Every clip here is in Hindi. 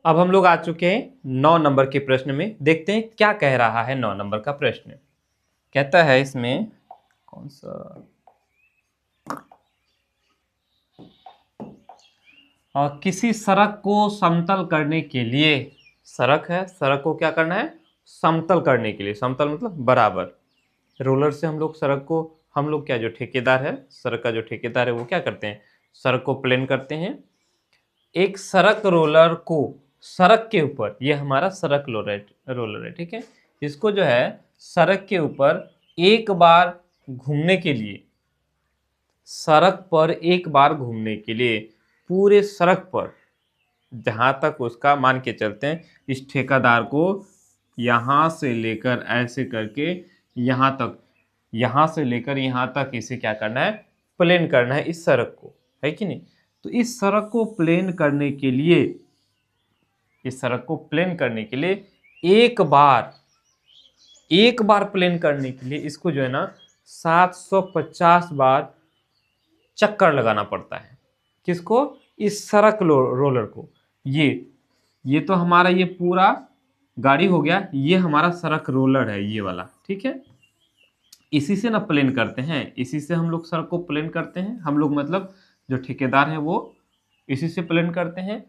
अब हम लोग आ चुके हैं 9 नंबर के प्रश्न में। देखते हैं क्या कह रहा है 9 नंबर का प्रश्न। कहता है इसमें कौन सा किसी सड़क को समतल करने के लिए, सड़क है, सड़क को क्या करना है, समतल करने के लिए। समतल मतलब बराबर। रोलर से हम लोग सड़क को, हम लोग क्या, जो ठेकेदार है, सड़क का जो ठेकेदार है वो क्या करते हैं, सड़क को प्लेन करते हैं। एक सड़क रोलर को सड़क के ऊपर, ये हमारा सड़क रोलर है, ठीक है। इसको जो है सड़क के ऊपर एक बार घूमने के लिए, सड़क पर एक बार घूमने के लिए पूरे सड़क पर, जहां तक उसका मान के चलते हैं, इस ठेकेदार को यहां से लेकर ऐसे करके यहां तक, यहां से लेकर यहां तक इसे क्या करना है, प्लेन करना है इस सड़क को, है कि नहीं। तो इस सड़क को प्लेन करने के लिए, इस सड़क को प्लेन करने के लिए एक बार प्लेन करने के लिए इसको जो है ना 750 बार चक्कर लगाना पड़ता है। किसको, इस सड़क रोलर को। ये तो हमारा ये पूरा गाड़ी हो गया, ये हमारा सड़क रोलर है ये वाला, ठीक है। इसी से ना प्लेन करते हैं, इसी से हम लोग सड़क को प्लेन करते हैं, हम लोग मतलब जो ठेकेदार है वो इसी से प्लेन करते हैं।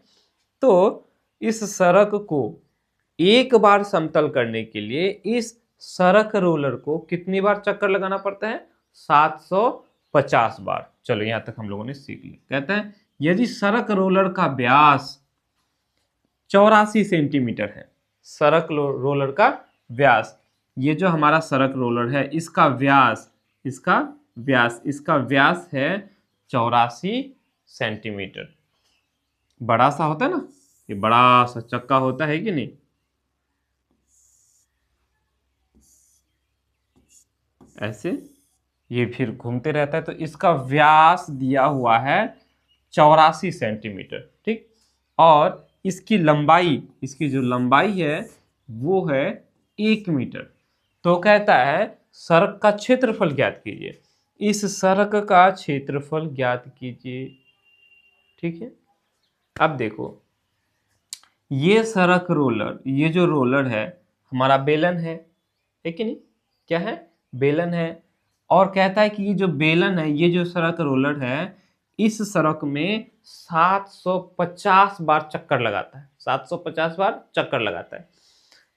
तो इस सड़क को एक बार समतल करने के लिए इस सड़क रोलर को कितनी बार चक्कर लगाना पड़ता है, 750 बार। चलो यहां तक हम लोगों ने सीख लिया। कहता है यदि सड़क रोलर का व्यास 84 सेंटीमीटर है, सड़क रोलर का व्यास, ये जो हमारा सड़क रोलर है इसका व्यास, इसका व्यास है 84 सेंटीमीटर। बड़ा सा होता है ना, ये बड़ा सा चक्का होता है कि नहीं, ऐसे ये फिर घूमते रहता है। तो इसका व्यास दिया हुआ है 84 सेंटीमीटर, ठीक। और इसकी लंबाई, इसकी जो लंबाई है वो है 1 मीटर। तो कहता है सड़क का क्षेत्रफल ज्ञात कीजिए, इस सड़क का क्षेत्रफल ज्ञात कीजिए, ठीक है। अब देखो ये सड़क रोलर, ये जो रोलर है हमारा बेलन है कि नहीं, क्या है, बेलन है। और कहता है कि ये जो बेलन है, ये जो सड़क रोलर है, इस सड़क में 750 बार चक्कर लगाता है, 750 बार चक्कर लगाता है।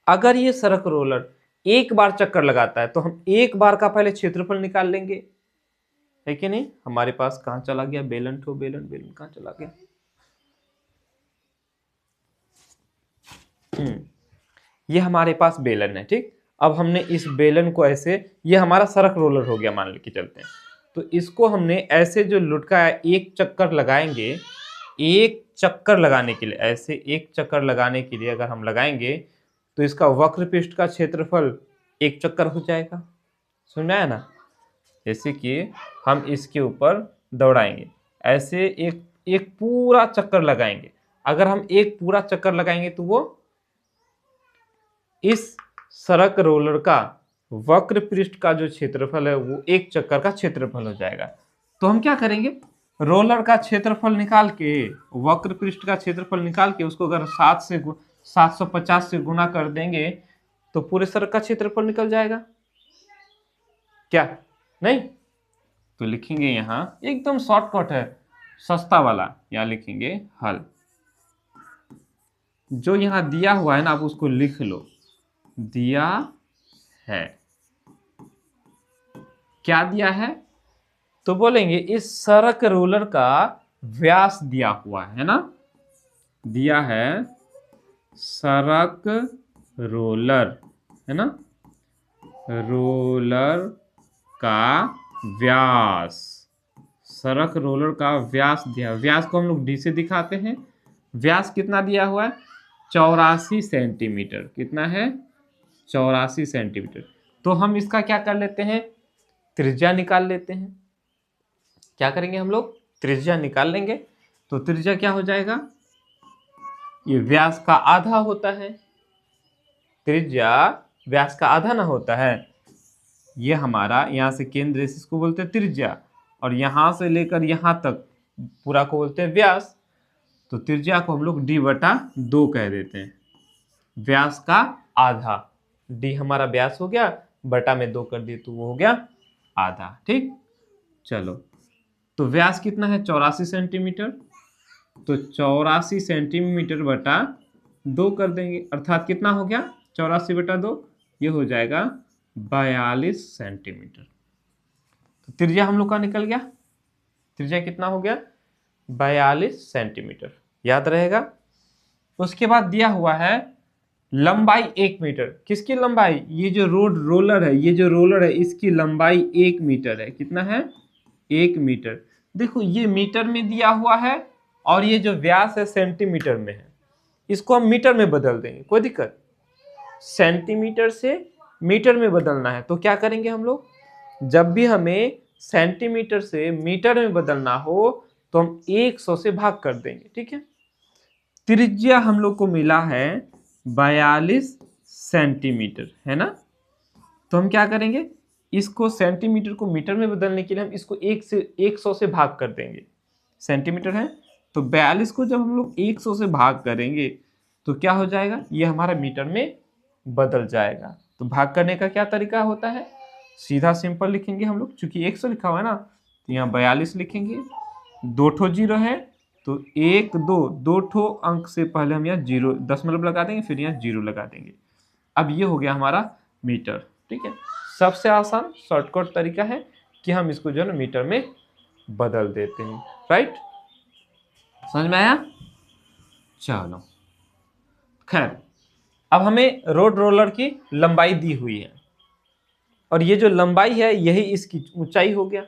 अगर ये सड़क रोलर एक बार चक्कर लगाता है तो हम एक बार का पहले क्षेत्रफल निकाल लेंगे, है कि नहीं। हमारे पास कहां चला गया बेलन, ठो बेलन, बेलन कहां चला गया। ये हमारे पास बेलन है, ठीक। अब हमने इस बेलन को ऐसे, ये हमारा सड़क रोलर हो गया मान के चलते हैं। तो इसको हमने ऐसे जो लुटकाया, एक चक्कर लगाएंगे, एक चक्कर लगाने के लिए, ऐसे एक चक्कर लगाने के लिए अगर हम लगाएंगे तो इसका वक्र पृष्ठ का क्षेत्रफल एक चक्कर हो जाएगा। समझ में आया ना। जैसे कि हम इसके ऊपर दौड़ाएंगे, ऐसे एक एक पूरा चक्कर लगाएंगे। अगर हम एक पूरा चक्कर लगाएंगे तो वो इस सड़क रोलर का वक्र पृष्ठ का जो क्षेत्रफल है वो एक चक्कर का क्षेत्रफल हो जाएगा। तो हम क्या करेंगे, रोलर का क्षेत्रफल निकाल के, वक्र पृष्ठ का क्षेत्रफल निकाल के उसको अगर 750 से गुना कर देंगे तो पूरे सड़क का क्षेत्रफल निकल जाएगा, क्या नहीं। तो लिखेंगे यहां एकदम शॉर्टकट है, सस्ता वाला, यहां लिखेंगे हल। जो यहां दिया हुआ है ना आप उसको लिख लो, दिया है, क्या दिया है, तो बोलेंगे इस सड़क रोलर का व्यास दिया हुआ है ना, दिया है सड़क रोलर, है ना, रोलर का व्यास, सड़क रोलर का व्यास दिया। व्यास को हम लोग डी से दिखाते हैं। व्यास कितना दिया हुआ है, 84 सेंटीमीटर। कितना है, 84 सेंटीमीटर। तो हम इसका क्या कर लेते हैं, त्रिज्या निकाल लेते हैं। क्या करेंगे हम लोग, त्रिज्या निकाल लेंगे। तो त्रिज्या क्या हो जाएगा, ये व्यास का आधा होता है, त्रिज्या व्यास का आधा ना होता है। ये हमारा यहाँ से केंद्र, इसको बोलते हैं त्रिज्या, और यहां से लेकर यहां तक पूरा को बोलते हैं व्यास। तो त्रिज्या को हम लोग d/2 कह देते हैं, व्यास का आधा। d हमारा व्यास हो गया, बटा में 2 कर दिए तो वो हो गया आधा। ठीक, चलो तो व्यास कितना है 84 सेंटीमीटर, तो 84 सेंटीमीटर बटा 2 कर देंगे, अर्थात कितना हो गया 84/2, ये हो जाएगा 42 सेंटीमीटर। तो त्रिज्या हम लोग का निकल गया, त्रिज्या कितना हो गया 42 सेंटीमीटर, याद रहेगा। उसके बाद दिया हुआ है लंबाई 1 मीटर। किसकी लंबाई, ये जो रोलर है, ये जो रोलर है इसकी लंबाई 1 मीटर है। कितना है 1 मीटर। देखो ये मीटर में दिया हुआ है और ये जो व्यास है सेंटीमीटर में है, इसको हम मीटर में बदल देंगे, कोई दिक्कत। सेंटीमीटर से मीटर में बदलना है तो क्या करेंगे हम लोग, जब भी हमें सेंटीमीटर से मीटर में बदलना हो तो हम 100 से भाग कर देंगे। ठीक है, त्रिज्या हम लोग को मिला है 42 सेंटीमीटर, है ना। तो हम क्या करेंगे, इसको सेंटीमीटर को मीटर में बदलने के लिए हम इसको 100 से भाग कर देंगे। सेंटीमीटर है तो 42 को जब हम लोग 100 से भाग करेंगे तो क्या हो जाएगा, ये हमारा मीटर में बदल जाएगा। तो भाग करने का क्या तरीका होता है, सीधा सिंपल लिखेंगे हम लोग, चूंकि 100 लिखा हुआ है ना तो यहाँ 42 लिखेंगे, 2 ठो जीरो है तो 1 2, 2 ठो अंक से पहले हम यहाँ जीरो दशमलव लगा देंगे, फिर यहाँ जीरो लगा देंगे। अब ये हो गया हमारा मीटर। ठीक है, सबसे आसान शॉर्टकट तरीका है कि हम इसको जो है ना मीटर में बदल देते हैं। राइट, समझ में आया। चलो खैर, अब हमें रोड रोलर की लंबाई दी हुई है और ये जो लंबाई है यही इसकी ऊंचाई हो गया।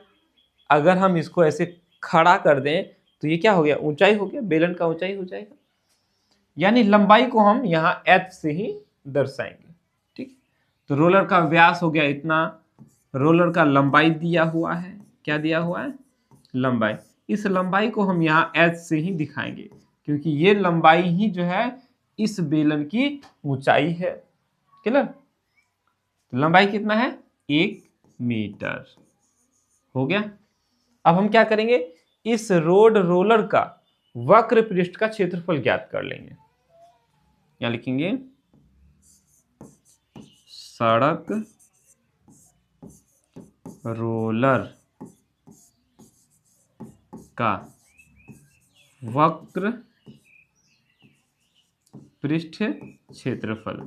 अगर हम इसको ऐसे खड़ा कर दें तो ये क्या हो गया, ऊंचाई हो गया, बेलन का ऊंचाई हो जाएगा। यानी लंबाई को हम यहाँ h से ही दर्शाएंगे। ठीक, तो रोलर का व्यास हो गया इतना, रोलर का लंबाई दिया हुआ है, क्या दिया हुआ है, लंबाई। इस लंबाई को हम यहाँ h से ही दिखाएंगे क्योंकि ये लंबाई ही जो है इस बेलन की ऊंचाई है। क्लियर, तो लंबाई कितना है 1 मीटर हो गया। अब हम क्या करेंगे, इस रोड रोलर का वक्र पृष्ठ का क्षेत्रफल ज्ञात कर लेंगे। क्या लिखेंगे, सड़क रोलर का वक्र पृष्ठ क्षेत्रफल,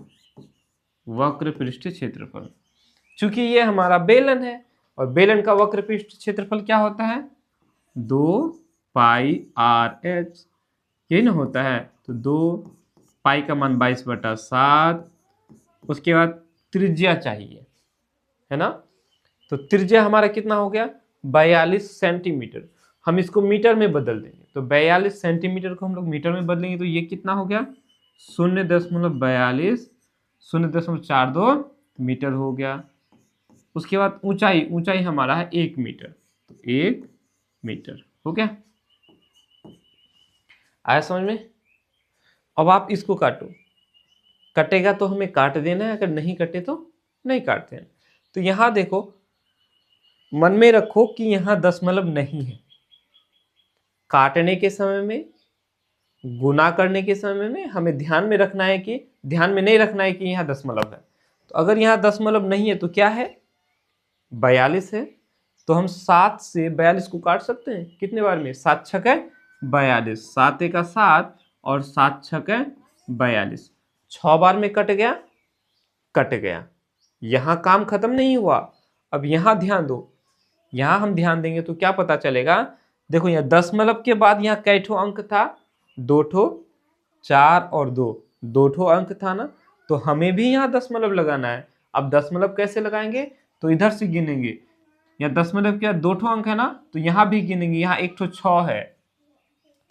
वक्र पृष्ठ क्षेत्रफल। चूंकि ये हमारा बेलन है और बेलन का वक्र पृष्ठ क्षेत्रफल क्या होता है 2πr/h, यही ना होता है। तो 2 पाई का मान 22/7, उसके बाद त्रिज्या चाहिए, है ना। तो त्रिज्या हमारा कितना हो गया 42 सेंटीमीटर, हम इसको मीटर में बदल देंगे। तो 42 सेंटीमीटर को हम लोग मीटर में बदलेंगे तो ये कितना हो गया 0.42 0.42 मीटर हो गया। उसके बाद ऊंचाई, ऊंचाई हमारा है 1 मीटर, तो 1 मीटर हो गया। आया समझ में। अब आप इसको काटो, कटेगा तो हमें काट देना है, अगर नहीं कटे तो नहीं काटते हैं। तो यहां देखो, मन में रखो कि यहां दशमलव नहीं है। काटने के समय में, गुना करने के समय में हमें ध्यान में रखना है कि, ध्यान में नहीं रखना है कि यहाँ दशमलव है। तो अगर यहाँ दशमलव नहीं है तो क्या है 42 है, तो हम 7 से 42 को काट सकते हैं। कितने बार में, 7 छक्के 42, 7 एका 7 और 7 छक्के 42, 6 बार में कट गया, कट गया। यहाँ काम खत्म नहीं हुआ। अब यहाँ ध्यान दो, यहाँ हम ध्यान देंगे तो क्या पता चलेगा। देखो यहाँ दशमलव के बाद यहाँ कै ठो अंक था, 2 ठो, 4 और 2, 2 ठो अंक था ना। तो हमें भी यहाँ दशमलव लगाना है। अब दशमलव कैसे लगाएंगे, तो इधर से गिनेंगे। यहाँ दशमलव के 2 ठो अंक है ना, तो यहाँ भी गिनेंगे। यहाँ 1 ठो 6 है,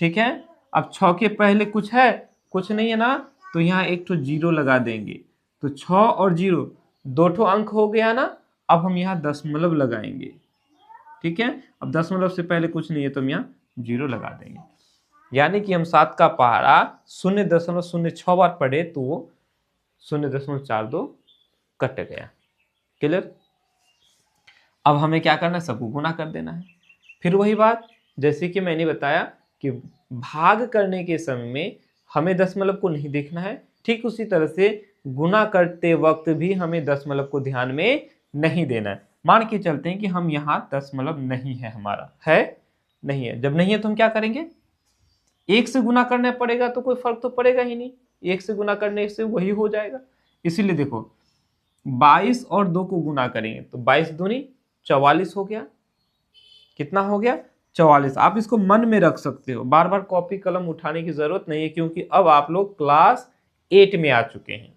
ठीक है। अब 6 के पहले कुछ है, कुछ नहीं है ना, तो यहाँ 1 ठो 0 लगा देंगे। तो 6 और 0 2 ठो अंक हो गया ना। अब हम यहाँ दशमलव लगाएंगे, ठीक है। अब दशमलव से पहले कुछ नहीं है तो हम यहाँ 0 लगा देंगे। यानी कि हम 7 का पहाड़ा 0.06 बार पढ़े तो 0.42 कट गया। क्लियर। अब हमें क्या करना है, सबको गुना कर देना है। फिर वही बात, जैसे कि मैंने बताया कि भाग करने के समय में हमें दशमलव को नहीं देखना है, ठीक उसी तरह से गुना करते वक्त भी हमें दशमलव को ध्यान में नहीं देना है। मान के चलते हैं कि हम यहाँ दशमलव नहीं है, हमारा है नहीं है, जब नहीं है तो हम क्या करेंगे, एक से गुना करना पड़ेगा, तो कोई फर्क तो पड़ेगा ही नहीं, एक से गुना करने से वही हो जाएगा। इसीलिए देखो 22 और 2 को गुना करेंगे तो 22 दूनी 44 हो गया। कितना हो गया, 44। आप इसको मन में रख सकते हो, बार बार कॉपी कलम उठाने की जरूरत नहीं है, क्योंकि अब आप लोग क्लास 8 में आ चुके हैं,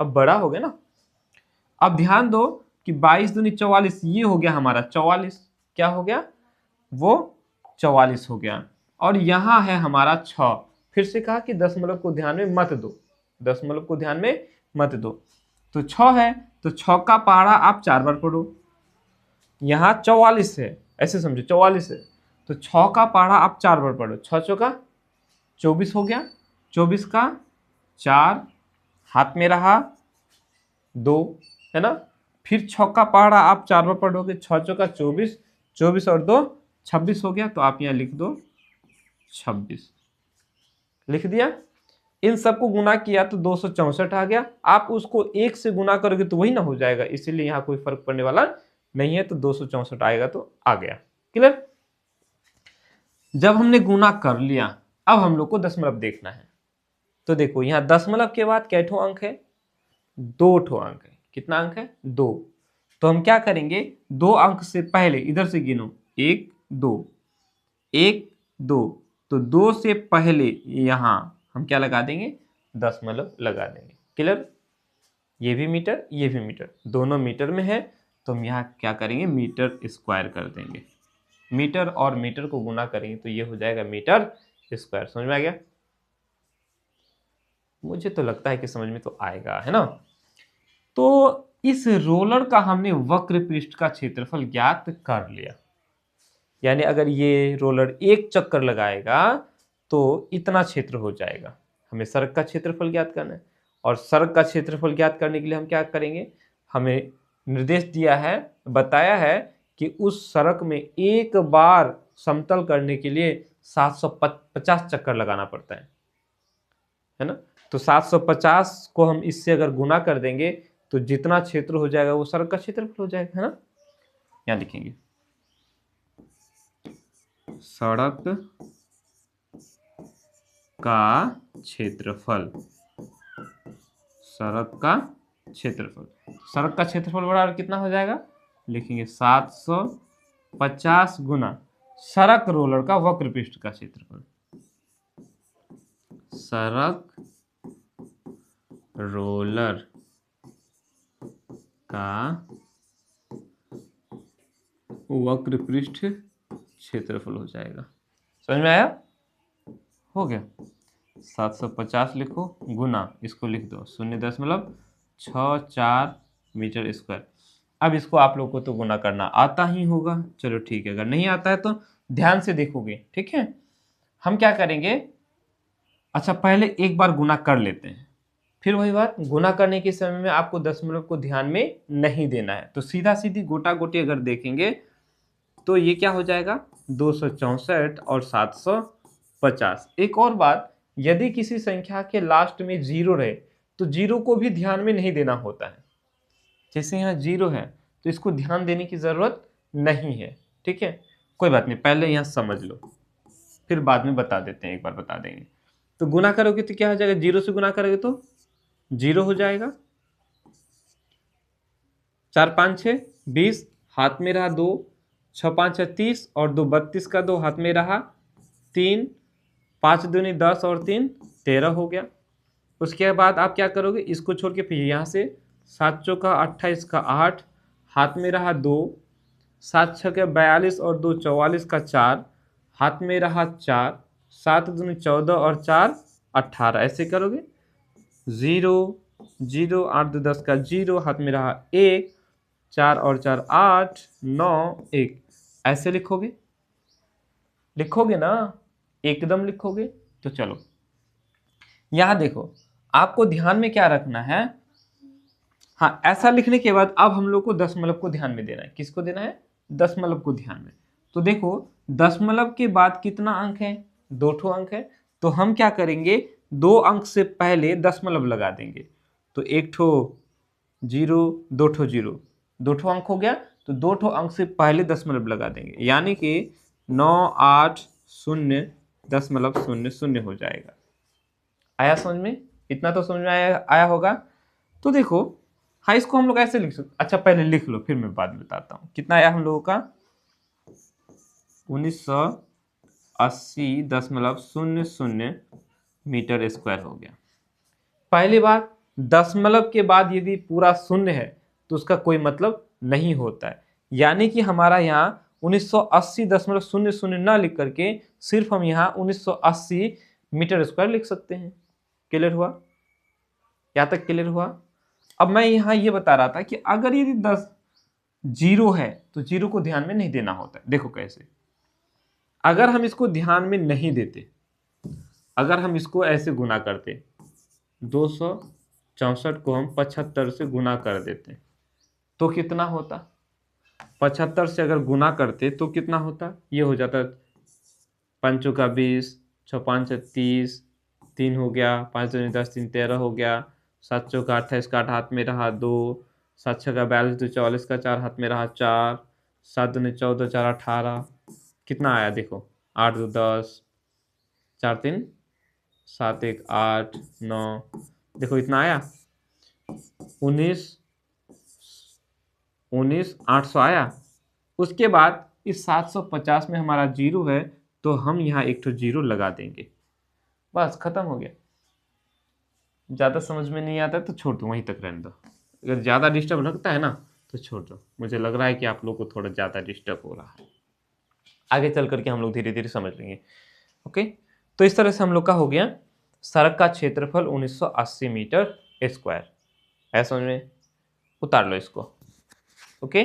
अब बड़ा हो गया ना। अब ध्यान दो कि 22 दूनी 44, ये हो गया हमारा 44, क्या हो गया, वो 44 हो गया। और यहाँ है हमारा 6। फिर से कहा कि दशमलव को ध्यान में मत दो, दशमलव को ध्यान में मत दो। तो 6 है तो 6 का पहाड़ा आप 4 बार पढ़ो, यहाँ 44 है, ऐसे समझो 44 है तो 6 का पहाड़ा आप 4 बार पढ़ो, 6 चौका 24 हो गया, 24 का 4, हाथ में रहा 2, है ना। फिर 6 का पहाड़ा आप 4 बार पढ़ोगे, 6 चौका 24, 24 और 2 26 हो गया, तो आप यहाँ लिख दो 26, लिख दिया। इन सबको गुना किया तो 264 आ गया। आप उसको 1 से गुना करोगे तो वही ना हो जाएगा, इसीलिए यहाँ कोई फर्क पड़ने वाला नहीं है, तो 264 आएगा तो आ गया। क्लियर। जब हमने गुना कर लिया, अब हम लोग को दशमलव देखना है। तो देखो यहाँ दशमलव के बाद कै ठो अंक है, 2 ठो अंक है। कितना अंक है, 2। तो हम क्या करेंगे, 2 अंक से पहले इधर से गिनो, 1 2 1 2, तो 2 से पहले यहाँ हम क्या लगा देंगे, दशमलव लगा देंगे। क्लियर। ये भी मीटर, ये भी मीटर, दोनों मीटर में है, तो हम यहाँ क्या करेंगे, मीटर स्क्वायर कर देंगे। मीटर और मीटर को गुना करेंगे तो ये हो जाएगा मीटर स्क्वायर। समझ में आ गया, मुझे तो लगता है कि समझ में तो आएगा, है ना। तो इस रोलर का हमने वक्र पृष्ठ का क्षेत्रफल ज्ञात कर लिया, यानी अगर ये रोलर एक चक्कर लगाएगा तो इतना क्षेत्र हो जाएगा। हमें सड़क का क्षेत्रफल ज्ञात करना है, और सड़क का क्षेत्रफल ज्ञात करने के लिए हम क्या करेंगे, हमें निर्देश दिया है, बताया है कि उस सड़क में एक बार समतल करने के लिए 750 चक्कर लगाना पड़ता है ना। तो 750 को हम इससे अगर गुना कर देंगे तो जितना क्षेत्र हो जाएगा वो सड़क का क्षेत्रफल हो जाएगा, है ना। यहाँ लिखेंगे सड़क का क्षेत्रफल, सड़क का क्षेत्रफल, सड़क का क्षेत्रफल बराबर कितना हो जाएगा, लिखेंगे 750 गुना सड़क रोलर का वक्र पृष्ठ का क्षेत्रफल, सड़क रोलर का वक्र पृष्ठ क्षेत्रफल हो जाएगा। समझ में आया, हो गया। 750 लिखो गुना, इसको लिख दो 0.64 मीटर स्क्वायर। अब इसको आप लोग को तो गुना करना आता ही होगा, चलो ठीक है, अगर नहीं आता है तो ध्यान से देखोगे, ठीक है। हम क्या करेंगे, अच्छा पहले एक बार गुना कर लेते हैं, फिर वही बात, गुना करने के समय में आपको दशमलव को ध्यान में नहीं देना है। तो सीधा सीधी गोटा गोटी अगर देखेंगे तो ये क्या हो जाएगा, 264 और 750। एक और बात, यदि किसी संख्या के लास्ट में 0 रहे तो 0 को भी ध्यान में नहीं देना होता है। जैसे यहाँ 0 है तो इसको ध्यान देने की जरूरत नहीं है, ठीक है। कोई बात नहीं, पहले यहाँ समझ लो, फिर बाद में बता देते हैं, एक बार बता देंगे। तो गुना करोगे तो क्या हो जाएगा, 0 से गुना करोगे तो 0 हो जाएगा, 4 5 6 20, हाथ में रहा 2, 6 5 30 और 2 32 का 2 हाथ में रहा 3, 5 दूनी 10 और 3 13 हो गया। उसके बाद आप क्या करोगे, इसको छोड़ के फिर यहाँ से 7 चौका 28 का 8, हाथ में रहा 2, 7 छक्के 42 और 2 44 का 4, हाथ में रहा 4, 7 दूनी 14 और 4 18, ऐसे करोगे 0 0 8 2 10 का 0, हाथ में रहा 1, 4 और 4 8 9 1, ऐसे लिखोगे, लिखोगे ना, एकदम लिखोगे। तो चलो यहां देखो, आपको ध्यान में क्या रखना है, हाँ ऐसा लिखने के बाद अब हम लोग को दशमलव को ध्यान में देना है। किसको देना है, दशमलव को ध्यान में। तो देखो दशमलव के बाद कितना अंक है, दो ठो अंक है, तो हम क्या करेंगे, दो अंक से पहले दशमलव लगा देंगे। तो एक ठो 0, दो ठो 0, दो ठो अंक हो गया, तो दो ठो अंक से पहले दशमलव लगा देंगे, यानी कि 980.00 हो जाएगा। आया समझ में? इतना तो समझ में आया होगा। तो देखो, हाँ, इसको हम लोग ऐसे लिख सकते। अच्छा, पहले लिख लो, फिर मैं बाद में बताता हूँ कितना आया हम लोगों का। 1980.00 मीटर स्क्वायर हो गया। पहली बात, दशमलव के बाद यदि पूरा शून्य है तो उसका कोई मतलब नहीं होता है, यानी कि हमारा यहाँ 1980.00 ना लिख करके सिर्फ हम यहाँ 1980 मीटर स्क्वायर लिख सकते हैं। क्लियर हुआ? यहाँ तक क्लियर हुआ? अब मैं यहाँ ये बता रहा था कि अगर यदि 10 जीरो है तो जीरो को ध्यान में नहीं देना होता है। देखो कैसे, अगर हम इसको ध्यान में नहीं देते, अगर हम इसको ऐसे गुना करते, 264 को हम 75 से गुना कर देते तो कितना होता? 75 से अगर गुना करते तो कितना होता? ये हो जाता 5 चौका 20, 6 5 30, 3 हो गया, 5 दूनी 10, 3 13 हो गया, 7 चौका 28 का 8 हाथ में रहा 2, 7 छक्का 42, 2 44 का 4 हाथ में रहा 4, 7 दूनी 14, 4 18, कितना आया देखो, 8 2 10, 4 3 7 1 8 9, देखो इतना आया, 19,800 आया। उसके बाद इस 750 में हमारा जीरो है, तो हम यहाँ एक तो जीरो लगा देंगे, बस खत्म हो गया। ज़्यादा समझ में नहीं आता तो छोड़ दो, वहीं तक रहने दो। अगर ज़्यादा डिस्टर्ब लगता है ना तो छोड़ दो, मुझे लग रहा है कि आप लोग को थोड़ा ज़्यादा डिस्टर्ब हो रहा है। आगे चल करके हम लोग धीरे धीरे समझ लेंगे। ओके, तो इस तरह से हम लोग का हो गया सड़क का क्षेत्रफल 1980 मीटर स्क्वायर। है समझ में? उतार लो इसको। ओके।